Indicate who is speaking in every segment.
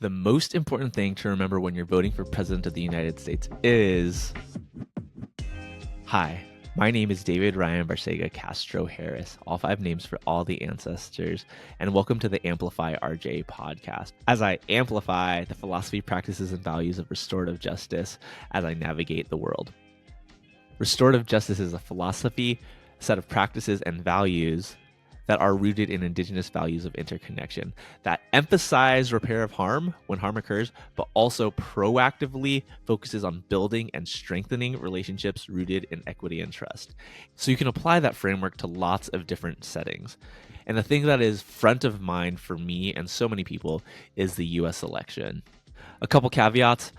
Speaker 1: The most important thing to remember when you're voting for President of the United States is Hi, my name is David Ryan Barcega Castro Harris, all five names for all the ancestors, and welcome to the Amplify RJ podcast. As I amplify the philosophy, practices, and values of restorative justice as I navigate the world. Restorative justice is a philosophy, set of practices, and values that are rooted in indigenous values of interconnection that emphasize repair of harm when harm occurs, but also proactively focuses on building and strengthening relationships rooted in equity and trust. So you can apply that framework to lots of different settings. And the thing that is front of mind for me and so many people is the US election. A couple caveats.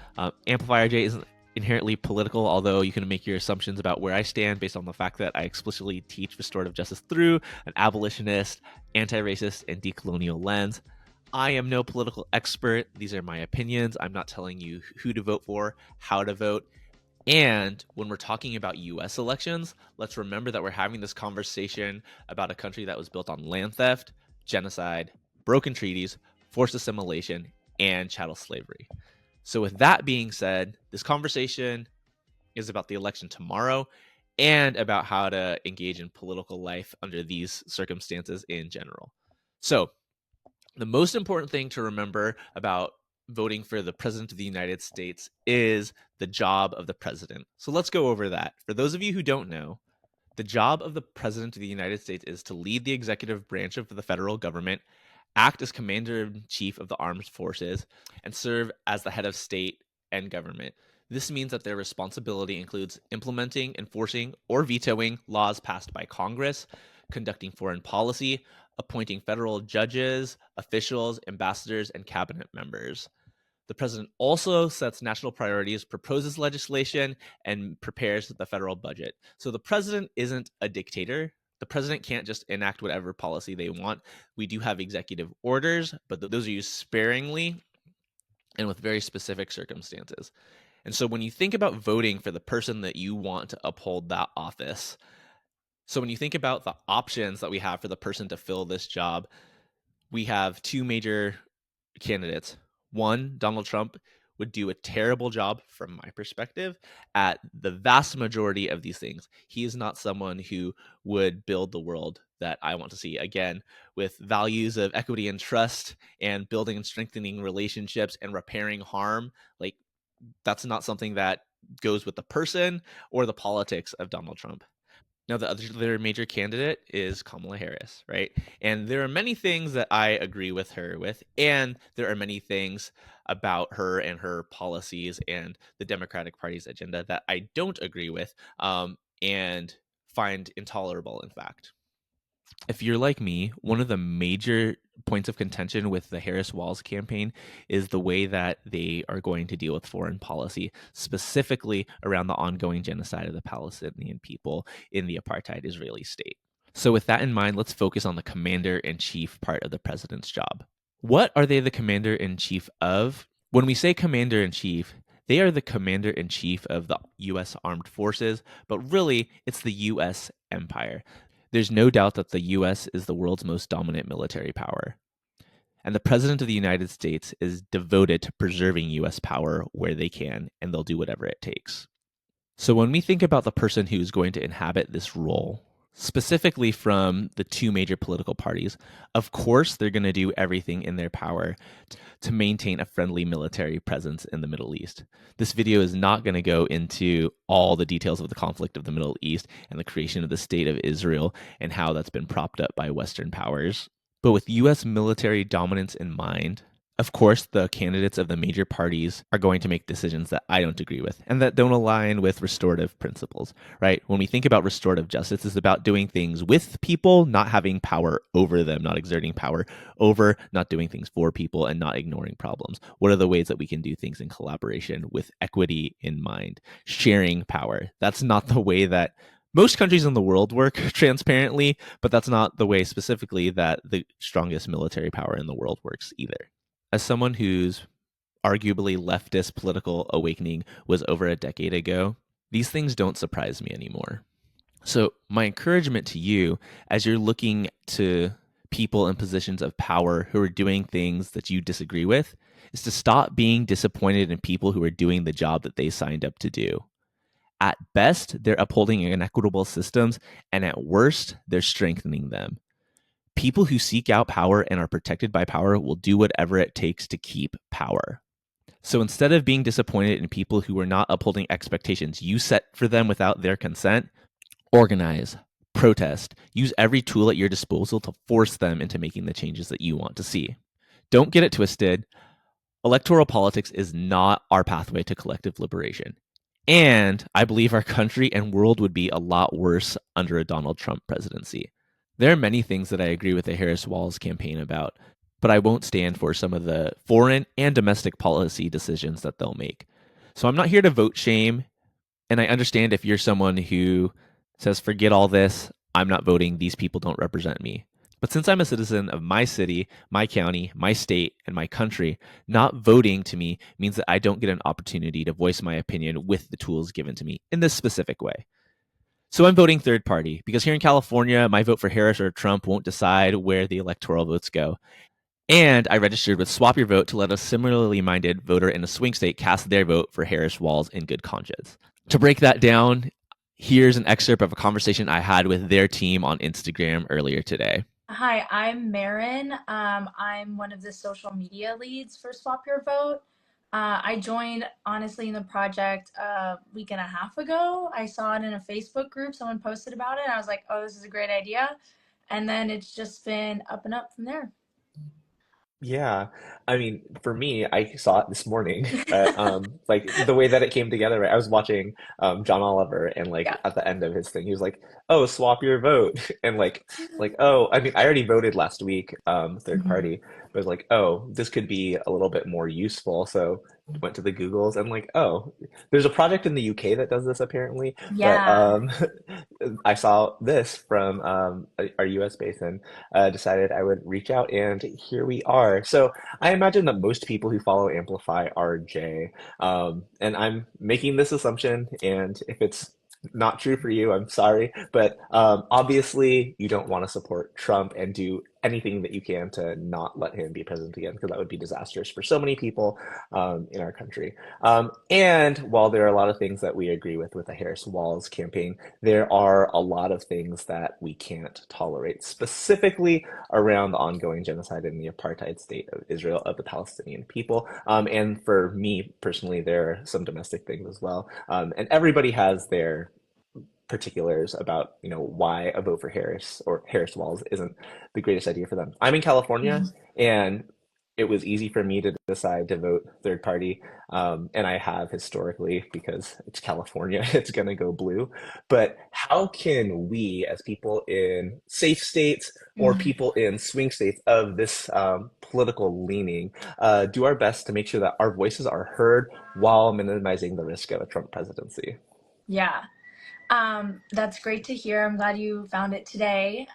Speaker 1: Amplify RJ isn't inherently political, although you can make your assumptions about where I stand based on the fact that I explicitly teach restorative justice through an abolitionist, anti-racist, and decolonial lens. I am no political expert. These are my opinions. I'm not telling you who to vote for, how to vote. And when we're talking about US elections, let's remember that we're having this conversation about a country that was built on land theft, genocide, broken treaties, forced assimilation, and chattel slavery. So with that being said, this conversation is about the election tomorrow and about how to engage in political life under these circumstances in general. So the most important thing to remember about voting for the President of the United States is the job of the president. So let's go over that. For those of you who don't know, the job of the President of the United States is to lead the executive branch of the federal government, act as commander-in-chief of the armed forces, and serve as the head of state and government. This means that their responsibility includes implementing, enforcing, or vetoing laws passed by Congress, conducting foreign policy, appointing federal judges, officials, ambassadors, and cabinet members. The president also sets national priorities, proposes legislation, and prepares the federal budget. So the president isn't a dictator. The president can't just enact whatever policy they want. We do have executive orders, but those are used sparingly and with very specific circumstances. And so when you think about voting for the person that you want to uphold that office, so when you think about the options that we have for the person to fill this job, we have two major candidates. One, Donald Trump would do a terrible job from my perspective at the vast majority of these things. He is not someone who would build the world that I want to see. Again, with values of equity and trust and building and strengthening relationships and repairing harm, like that's not something that goes with the person or the politics of Donald Trump. Now, the other major candidate is Kamala Harris, right? And there are many things that I agree with her with, and there are many things about her and her policies and the Democratic Party's agenda that I don't agree with and find intolerable, in fact. If you're like me, one of the major points of contention with the Harris-Walz campaign is the way that they are going to deal with foreign policy, specifically around the ongoing genocide of the Palestinian people in the apartheid Israeli state. So with that in mind, let's focus on the commander-in-chief part of the president's job. What are they the commander-in-chief of? When we say commander-in-chief, they are the commander-in-chief of the U.S. Armed Forces, but really, it's the U.S. empire. There's no doubt that the U.S. is the world's most dominant military power. And the President of the United States is devoted to preserving U.S. power where they can, and they'll do whatever it takes. So when we think about the person who's going to inhabit this role, specifically from the two major political parties, of course, they're going to do everything in their power to maintain a friendly military presence in the Middle East. This video is not going to go into all the details of the conflict of the Middle East and the creation of the State of Israel and how that's been propped up by Western powers. But with U.S. military dominance in mind, of course, the candidates of the major parties are going to make decisions that I don't agree with and that don't align with restorative principles, right? When we think about restorative justice, it's about doing things with people, not having power over them, not exerting power over, not doing things for people, and not ignoring problems. What are the ways that we can do things in collaboration with equity in mind? Sharing power. That's not the way that most countries in the world work transparently, but that's not the way specifically that the strongest military power in the world works either. As someone whose arguably leftist political awakening was over a decade ago, these things don't surprise me anymore. So my encouragement to you as you're looking to people in positions of power who are doing things that you disagree with is to stop being disappointed in people who are doing the job that they signed up to do. At best, they're upholding inequitable systems, and at worst, they're strengthening them. People who seek out power and are protected by power will do whatever it takes to keep power. So instead of being disappointed in people who are not upholding expectations you set for them without their consent, organize, protest, use every tool at your disposal to force them into making the changes that you want to see. Don't get it twisted. Electoral politics is not our pathway to collective liberation. And I believe our country and world would be a lot worse under a Donald Trump presidency. There are many things that I agree with the Harris-Walz campaign about, but I won't stand for some of the foreign and domestic policy decisions that they'll make. So I'm not here to vote shame, and I understand if you're someone who says, forget all this, I'm not voting, these people don't represent me. But since I'm a citizen of my city, my county, my state, and my country, not voting to me means that I don't get an opportunity to voice my opinion with the tools given to me in this specific way. So I'm voting third party because here in California, my vote for Harris or Trump won't decide where the electoral votes go. And I registered with Swap Your Vote to let a similarly minded voter in a swing state cast their vote for Harris-Walz in good conscience. To break that down, here's an excerpt of a conversation I had with their team on Instagram earlier today.
Speaker 2: Hi, I'm Marin. I'm one of the social media leads for Swap Your Vote. I joined honestly in the project a week and a half ago. I saw it in a Facebook group. Someone posted about it. And I was like, oh, this is a great idea. And then it's just been up and up from there.
Speaker 3: Yeah, I mean, for me, I saw it this morning, but like the way that it came together, right? I was watching John Oliver, and like
Speaker 2: Yeah.
Speaker 3: at the end of his thing, he was like, "Oh, swap your vote," and oh, I mean, I already voted last week, third
Speaker 2: Mhm.
Speaker 3: party, but like, oh, this could be a little bit more useful, so went to the Googles and like, oh, there's a project in the UK that does this apparently, but
Speaker 2: Yeah.
Speaker 3: I saw this from our US basin decided I would reach out, and here we are. So I imagine that most people who follow Amplify are J, and I'm making this assumption, and if it's not true for you, I'm sorry, but obviously you don't want to support Trump and do anything that you can to not let him be president again, because that would be disastrous for so many people in our country. And while there are a lot of things that we agree with the Harris-Walz campaign, there are a lot of things that we can't tolerate, specifically around the ongoing genocide in the apartheid state of Israel of the Palestinian people. And for me personally, there are some domestic things as well. And everybody has their particulars about why a vote for Harris or Harris-Walz isn't the greatest idea for them. I'm in California,
Speaker 2: Mhm.
Speaker 3: and it was easy for me to decide to vote third party, and I have historically because it's California, it's gonna go blue. But how can we, as people in safe states or
Speaker 2: Mhm.
Speaker 3: people in swing states of this political leaning, do our best to make sure that our voices are heard while minimizing the risk of a Trump presidency?
Speaker 2: Yeah. That's great to hear. I'm glad you found it today.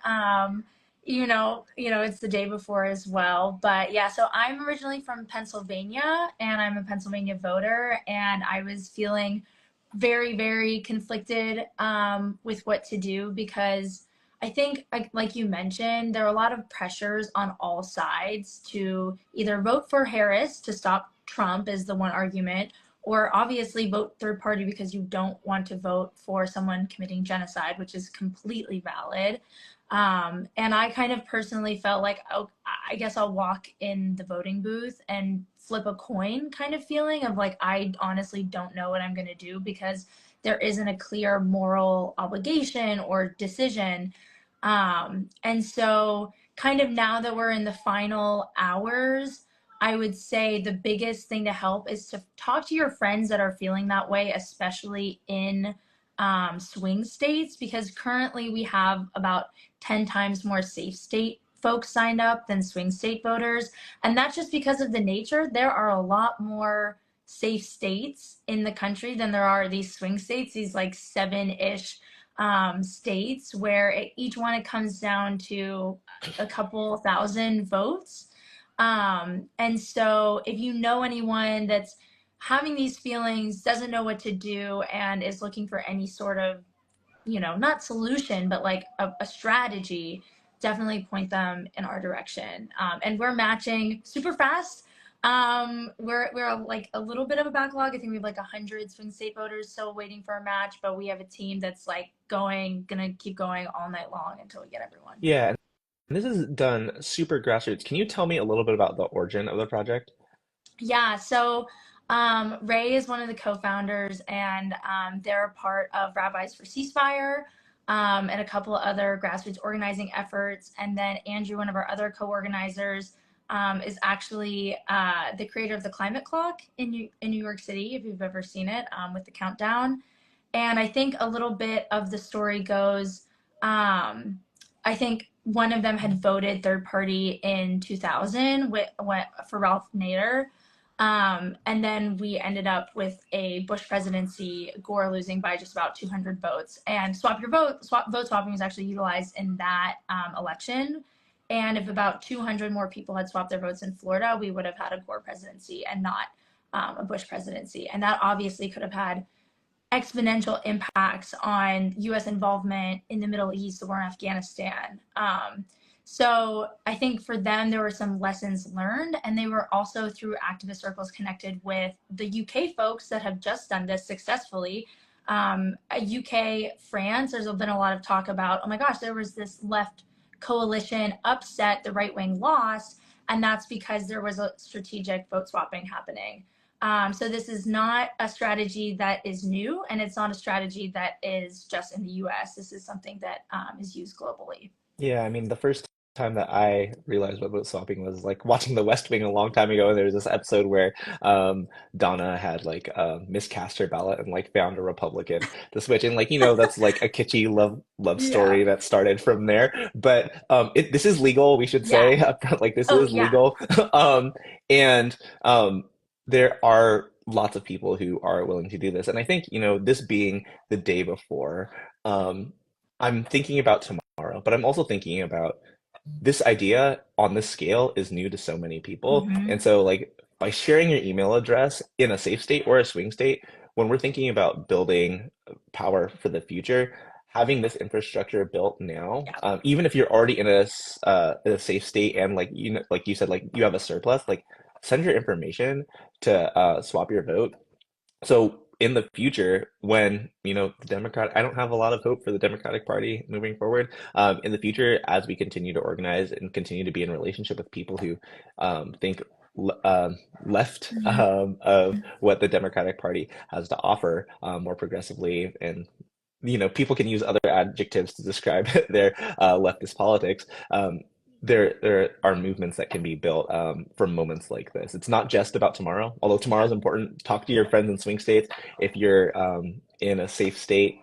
Speaker 2: It's the day before as well. But yeah, so I'm originally from Pennsylvania and I'm a Pennsylvania voter, and I was feeling very, very conflicted with what to do because I think, like you mentioned, there are a lot of pressures on all sides to either vote for Harris to stop Trump, is the one argument, or obviously vote third party because you don't want to vote for someone committing genocide, which is completely valid. And I kind of personally felt like, oh, I guess I'll walk in the voting booth and flip a coin kind of feeling of like, I honestly don't know what I'm going to do because there isn't a clear moral obligation or decision. And so, kind of now that we're in the final hours, I would say the biggest thing to help is to talk to your friends that are feeling that way, especially in swing states, because currently we have about 10 times more safe state folks signed up than swing state voters. And that's just because of the nature. There are a lot more safe states in the country than there are these swing states, these like seven-ish states where each one it comes down to a couple thousand votes. And so if you know anyone that's having these feelings, doesn't know what to do, and is looking for any sort of, not solution, but like a strategy, definitely point them in our direction. And we're matching super fast. We're like a little bit of a backlog. I think we have like 100 swing state voters still waiting for a match, but we have a team that's like gonna keep going all night long until we get everyone.
Speaker 3: Yeah, and this is done super grassroots. Can you tell me a little bit about the origin of the project?
Speaker 2: Yeah, so Ray is one of the co-founders, and they're a part of Rabbis for Ceasefire, and a couple of other grassroots organizing efforts. And then Andrew, one of our other co-organizers, is actually the creator of the climate clock in New York City, if you've ever seen it, with the countdown. And I think a little bit of the story goes, I think one of them had voted third party in 2000 for Ralph Nader. And then we ended up with a Bush presidency, Gore losing by just about 200 votes. And vote swapping was actually utilized in that election. And if about 200 more people had swapped their votes in Florida, we would have had a Gore presidency and not a Bush presidency. And that obviously could have had exponential impacts on U.S. involvement in the Middle East, the war in Afghanistan. So I think for them, there were some lessons learned, and they were also through activist circles connected with the UK folks that have just done this successfully. UK, France, there's been a lot of talk about, oh my gosh, there was this left coalition upset, the right wing lost, and that's because there was a strategic vote swapping happening. So this is not a strategy that is new, and it's not a strategy that is just in the US. This is something that is used globally.
Speaker 3: Yeah, I mean, the first time that I realized what vote swapping was like watching The West Wing a long time ago, and there was this episode where Donna had like miscast her ballot and like found a Republican to switch, and like that's like a kitschy love
Speaker 2: Yeah.
Speaker 3: story that started from there. But this is legal, we should
Speaker 2: Yeah.
Speaker 3: say upfront, like this
Speaker 2: Oh,
Speaker 3: is
Speaker 2: yeah.
Speaker 3: legal, and there are lots of people who are willing to do this, and I think this being the day before, I'm thinking about tomorrow, but I'm also thinking about this idea on this scale is new to so many people. And
Speaker 2: Mm-hmm.
Speaker 3: so, like, by sharing your email address in a safe state or a swing state, when we're thinking about building power for the future, having this infrastructure built now,
Speaker 2: Yeah.
Speaker 3: even if you're already in a safe state and like like you said, like you have a surplus, like send your information to swap your vote. So in the future, when the I don't have a lot of hope for the Democratic Party moving forward. In the future, as we continue to organize and continue to be in relationship with people who think left
Speaker 2: Mm-hmm.
Speaker 3: of what the Democratic Party has to offer, more progressively, and people can use other adjectives to describe their leftist politics. There are movements that can be built from moments like this. It's not just about tomorrow, although tomorrow
Speaker 2: Yeah.
Speaker 3: is important. Talk to your friends in swing states. If you're in a safe state,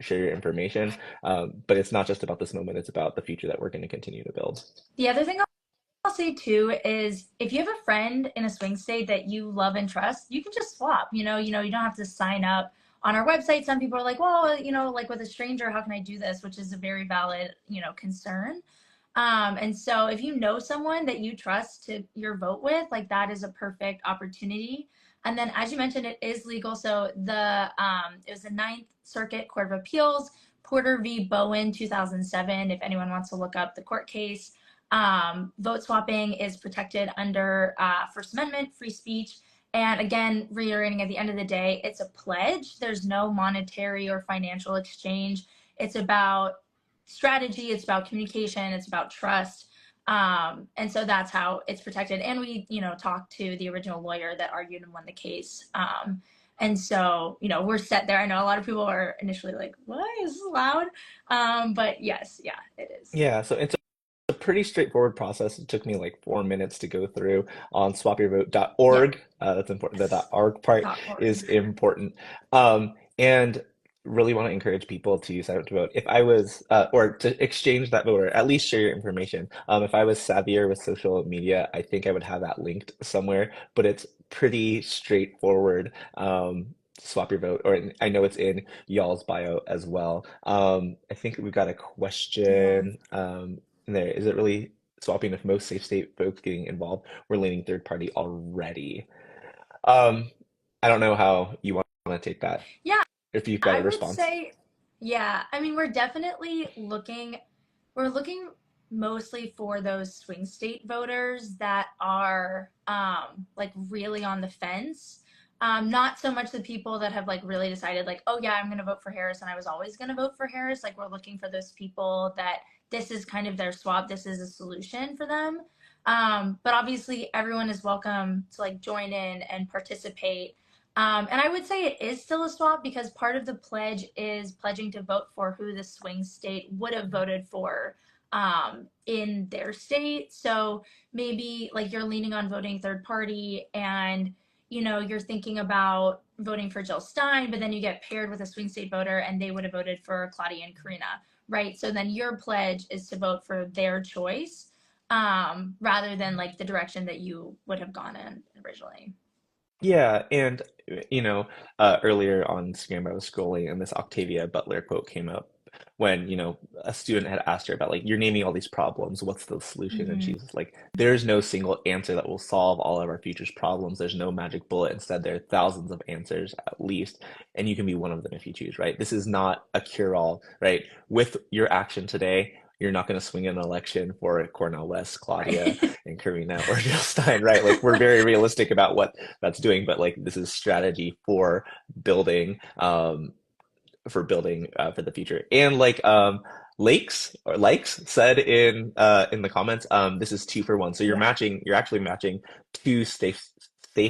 Speaker 3: share your information. But it's not just about this moment, it's about the future that we're going to continue to build.
Speaker 2: The other thing I'll say too is if you have a friend in a swing state that you love and trust, you can just swap. You don't have to sign up on our website. Some people are like, well, like with a stranger, how can I do this? Which is a very valid, concern. And so if you know someone that you trust to your vote with, like that is a perfect opportunity. And then, as you mentioned, it is legal. So it was the Ninth Circuit Court of Appeals, Porter v. Bowen, 2007. If anyone wants to look up the court case, vote swapping is protected under First Amendment, free speech. And again, reiterating at the end of the day, it's a pledge. There's no monetary or financial exchange. It's about strategy, it's about communication, it's about trust. And so that's how it's protected. And we, talked to the original lawyer that argued and won the case. And so, we're set there. I know a lot of people are initially like, what is this allowed? But yes, yeah, it is.
Speaker 3: Yeah, so it's a pretty straightforward process. It took me like 4 minutes to go through on
Speaker 2: Yeah.
Speaker 3: swapyourvote.org. That's important. The .org part
Speaker 2: .org.
Speaker 3: is important. And really want to encourage people to sign up to vote. If I was, or to exchange that vote, or at least share your information. If I was savvier with social media, I think I would have that linked somewhere, but it's pretty straightforward. Swap your vote, or I know it's in y'all's bio as well. I think we've got a
Speaker 2: Yeah.
Speaker 3: question. There, is it really swapping if most safe state folks getting involved were leaning third party already? Um, I don't know how you want to take that,
Speaker 2: Yeah,
Speaker 3: if you've got
Speaker 2: I
Speaker 3: a
Speaker 2: would
Speaker 3: response.
Speaker 2: say, yeah. I mean, we're definitely looking mostly for those swing state voters that are like really on the fence. Not so much the people that have like really decided like, oh yeah, I'm going to vote for Harris and I was always going to vote for Harris. Like we're looking for those people that this is kind of their swap. This is a solution for them. But obviously everyone is welcome to like join in and participate. And I would say it is still a swap because part of the pledge is pledging to vote for who the swing state would have voted for in their state. So maybe like you're leaning on voting third party and you're thinking about voting for Jill Stein, but then you get paired with a swing state voter and they would have voted for Claudia and Karina, right? So then your pledge is to vote for their choice rather than like the direction that you would have gone in originally.
Speaker 3: Yeah, and earlier on Instagram I was scrolling and this Octavia Butler quote came up when, a student had asked her about like, you're naming all these problems, what's the solution? And
Speaker 2: Mm-hmm.
Speaker 3: she's like, there's no single answer that will solve all of our future's problems. There's no magic bullet. Instead, there are thousands of answers at least, and you can be one of them if you choose, right? This is not a cure-all, right? With your action today, you're not going to swing an election for Cornel West, Claudia,
Speaker 2: Right.
Speaker 3: and Karina or Jill Stein, right? Like we're very realistic about what that's doing, but like this is strategy building, for the future. And like Lakes or Likes said in the comments, this is 2 for 1. So
Speaker 2: Yeah.
Speaker 3: you're actually matching two safe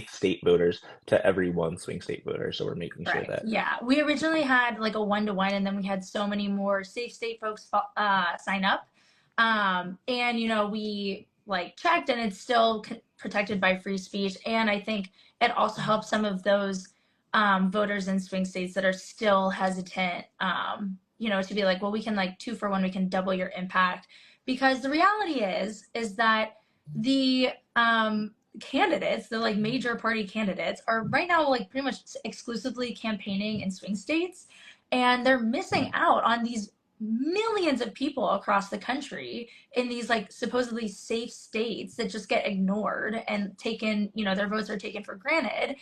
Speaker 3: state voters to every one swing state voter. So we're making sure
Speaker 2: Right.
Speaker 3: that
Speaker 2: Yeah. We originally had like a 1-to-1, and then we had so many more safe state folks sign up. And, we like checked, and it's still protected by free speech. And I think it also helps some of those voters in swing states that are still hesitant, to be like, well, we can like 2-for-1, we can double your impact. Because the reality is that the candidates, the like major party candidates, are right now like pretty much exclusively campaigning in swing states, and they're missing out on these millions of people across the country in these like supposedly safe states that just get ignored and taken, their votes are taken for granted.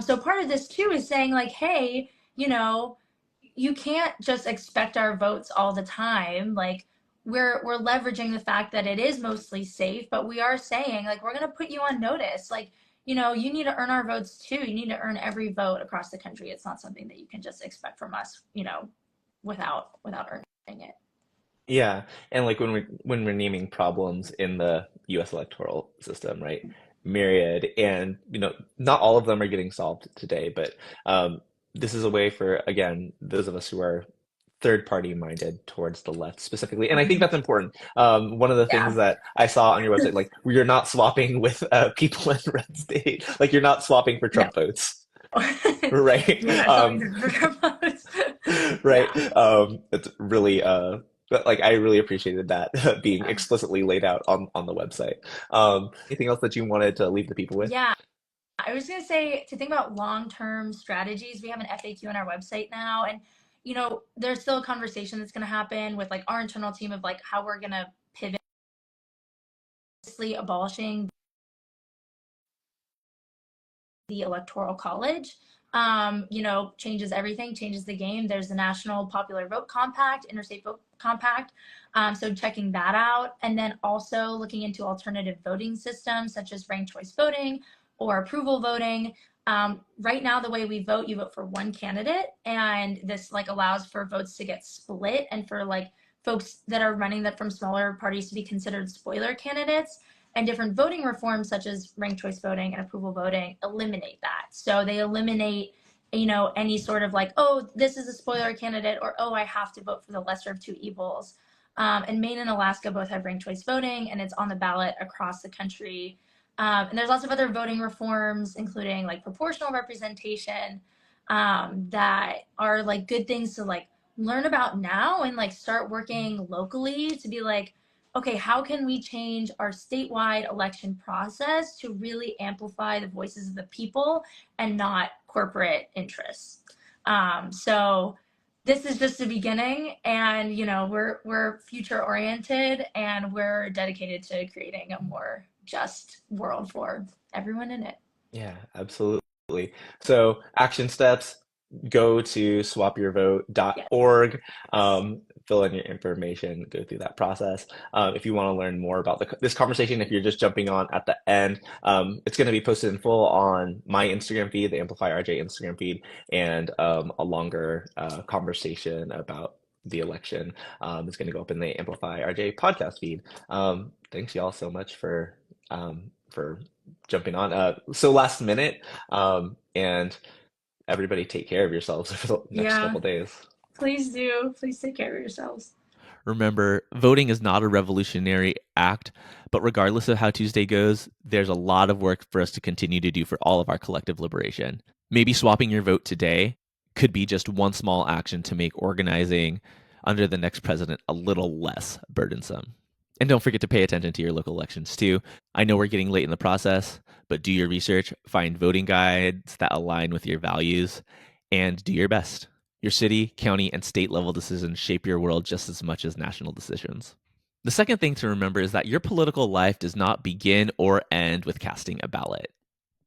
Speaker 2: So part of this too is saying like, hey, you can't just expect our votes all the time. Like we're leveraging the fact that it is mostly safe, but we are saying like we're going to put you on notice. Like, you need to earn our votes too. You need to earn every vote across the country. It's not something that you can just expect from us, without earning it.
Speaker 3: yeah. And like when we're naming problems in the US electoral system, right? Myriad, and not all of them are getting solved today, but this is a way for, again, those of us who are third party minded towards the left specifically. And I think
Speaker 2: Mm-hmm.
Speaker 3: that's important. One of the things
Speaker 2: Yeah.
Speaker 3: that I saw on your website, like you're not swapping with people in red state, like you're not swapping for
Speaker 2: No.
Speaker 3: Trump votes, right?
Speaker 2: Yeah, something for votes.
Speaker 3: Right.
Speaker 2: Yeah.
Speaker 3: It's really but like I really appreciated that being
Speaker 2: Yeah.
Speaker 3: explicitly laid out on the website. Anything else that you wanted to leave the people with?
Speaker 2: Yeah. I was going to say to think about long-term strategies. We have an FAQ on our website now, and there's still a conversation that's going to happen with like our internal team of like how we're going to pivot, abolishing the electoral college. Changes everything, changes the game. There's the National Popular Vote Compact, Interstate Vote Compact. So checking that out, and then also looking into alternative voting systems such as ranked choice voting or approval voting. Right now, the way we vote, you vote for one candidate, and this like allows for votes to get split and for like folks that are running that from smaller parties to be considered spoiler candidates. And different voting reforms such as ranked choice voting and approval voting eliminate that. So they eliminate any sort of like, oh, this is a spoiler candidate, or oh, I have to vote for the lesser of two evils. And Maine and Alaska both have ranked choice voting, and it's on the ballot across the country. And there's lots of other voting reforms, including like proportional representation, that are like good things to like learn about now and like start working locally to be like, okay, how can we change our statewide election process to really amplify the voices of the people and not corporate interests? So this is just the beginning, and we're future oriented, and we're dedicated to creating a more just world for everyone in it.
Speaker 3: Yeah, absolutely. So action steps, go to
Speaker 2: Yes.
Speaker 3: swapyourvote.org. fill in your information, go through that process. If you want to learn more about this conversation, if you're just jumping on at the end, it's going to be posted in full on my Instagram feed, the Amplify RJ Instagram feed, and a longer conversation about the election is going to go up in the Amplify RJ podcast feed. Thanks y'all so much for jumping on. So last minute, and everybody take care of yourselves for the next
Speaker 2: Yeah,
Speaker 3: couple days.
Speaker 2: please do. Please take care of yourselves.
Speaker 1: Remember, voting is not a revolutionary act, but regardless of how Tuesday goes, there's a lot of work for us to continue to do for all of our collective liberation. Maybe swapping your vote today could be just one small action to make organizing under the next president a little less burdensome. And don't forget to pay attention to your local elections too. I know we're getting late in the process, but do your research, find voting guides that align with your values, and do your best. Your city, county, and state level decisions shape your world just as much as national decisions. The second thing to remember is that your political life does not begin or end with casting a ballot.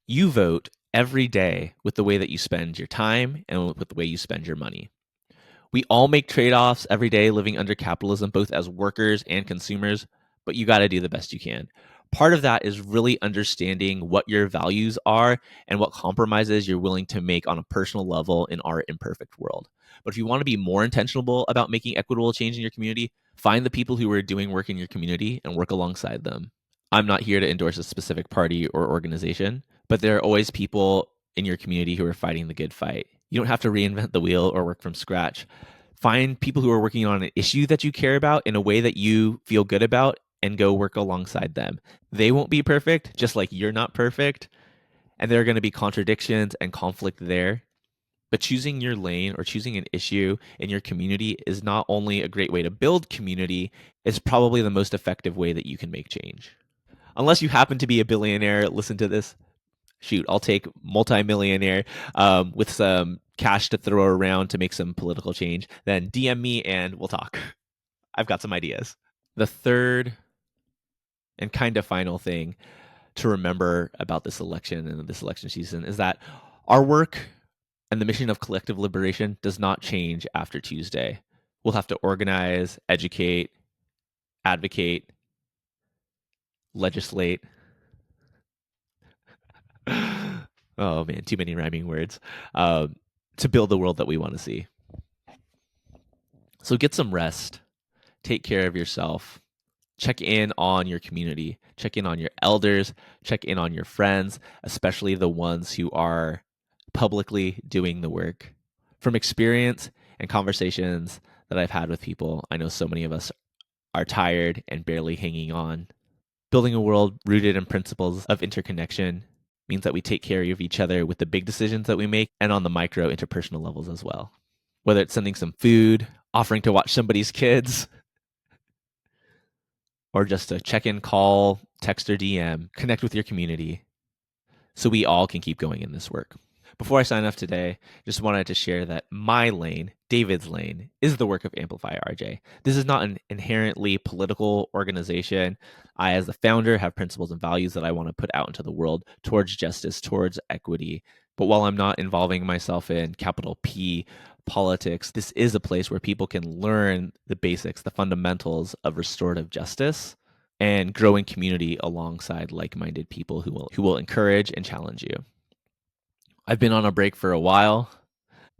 Speaker 1: You vote every day with the way that you spend your time and with the way you spend your money. We all make trade-offs every day living under capitalism, both as workers and consumers, but you got to do the best you can. Part of that is really understanding what your values are and what compromises you're willing to make on a personal level in our imperfect world. But if you want to be more intentional about making equitable change in your community, find the people who are doing work in your community and work alongside them. I'm not here to endorse a specific party or organization, but there are always people in your community who are fighting the good fight. You don't have to reinvent the wheel or work from scratch. Find people who are working on an issue that you care about in a way that you feel good about and go work alongside them. They won't be perfect, just like you're not perfect. And there are going to be contradictions and conflict there. But choosing your lane or choosing an issue in your community is not only a great way to build community, it's probably the most effective way that you can make change. Unless you happen to be a billionaire, listen to this. Shoot, I'll take multimillionaire with some cash to throw around to make some political change. Then DM me and we'll talk. I've got some ideas. The third and kind of final thing to remember about this election and this election season is that our work and the mission of collective liberation does not change after Tuesday. We'll have to organize, educate, advocate, legislate. Oh man, too many rhyming words to build the world that we want to see. So get some rest, take care of yourself, check in on your community, check in on your elders, check in on your friends, especially the ones who are publicly doing the work. From experience and conversations that I've had with people, I know so many of us are tired and barely hanging on. Building a world rooted in principles of interconnection means that we take care of each other with the big decisions that we make and on the micro interpersonal levels as well. Whether it's sending some food, offering to watch somebody's kids, or just a check-in call, text or DM, connect with your community so we all can keep going in this work. Before I sign off today, just wanted to share that my lane, David's lane, is the work of Amplify RJ. This is not an inherently political organization. I, as the founder, have principles and values that I want to put out into the world towards justice, towards equity. But while I'm not involving myself in capital P politics, this is a place where people can learn the basics, the fundamentals of restorative justice and growing community alongside like-minded people who will encourage and challenge you. I've been on a break for a while,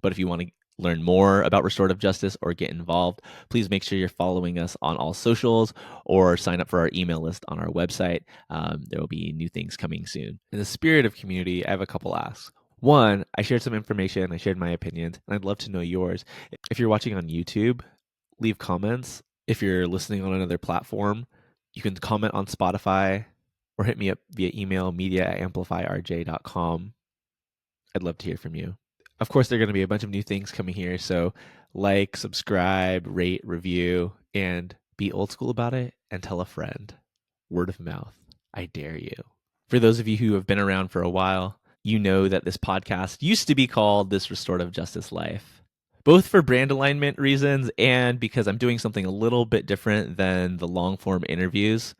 Speaker 1: but if you want to learn more about restorative justice or get involved, please make sure you're following us on all socials or sign up for our email list on our website. There will be new things coming soon. In the spirit of community, I have a couple asks. One, I shared some information, I shared my opinions, and I'd love to know yours. If you're watching on YouTube, leave comments. If you're listening on another platform, you can comment on Spotify or hit me up via email, media@amplifyrj.com. I'd love to hear from you. Of course, there are going to be a bunch of new things coming here, so like, subscribe, rate, review, and be old school about it and tell a friend. Word of mouth. I dare you. For those of you who have been around for a while, you know that this podcast used to be called This Restorative Justice Life, both for brand alignment reasons and because I'm doing something a little bit different than the long form interviews.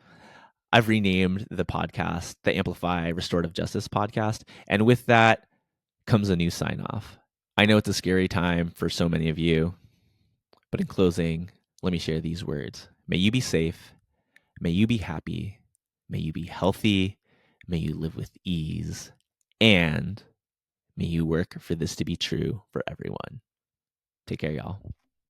Speaker 1: I've renamed the podcast the Amplify Restorative Justice Podcast, and with that comes a new sign off. I know it's a scary time for so many of you, but in closing, let me share these words. May you be safe. May you be happy. May you be healthy. May you live with ease. And may you work for this to be true for everyone. Take care, y'all.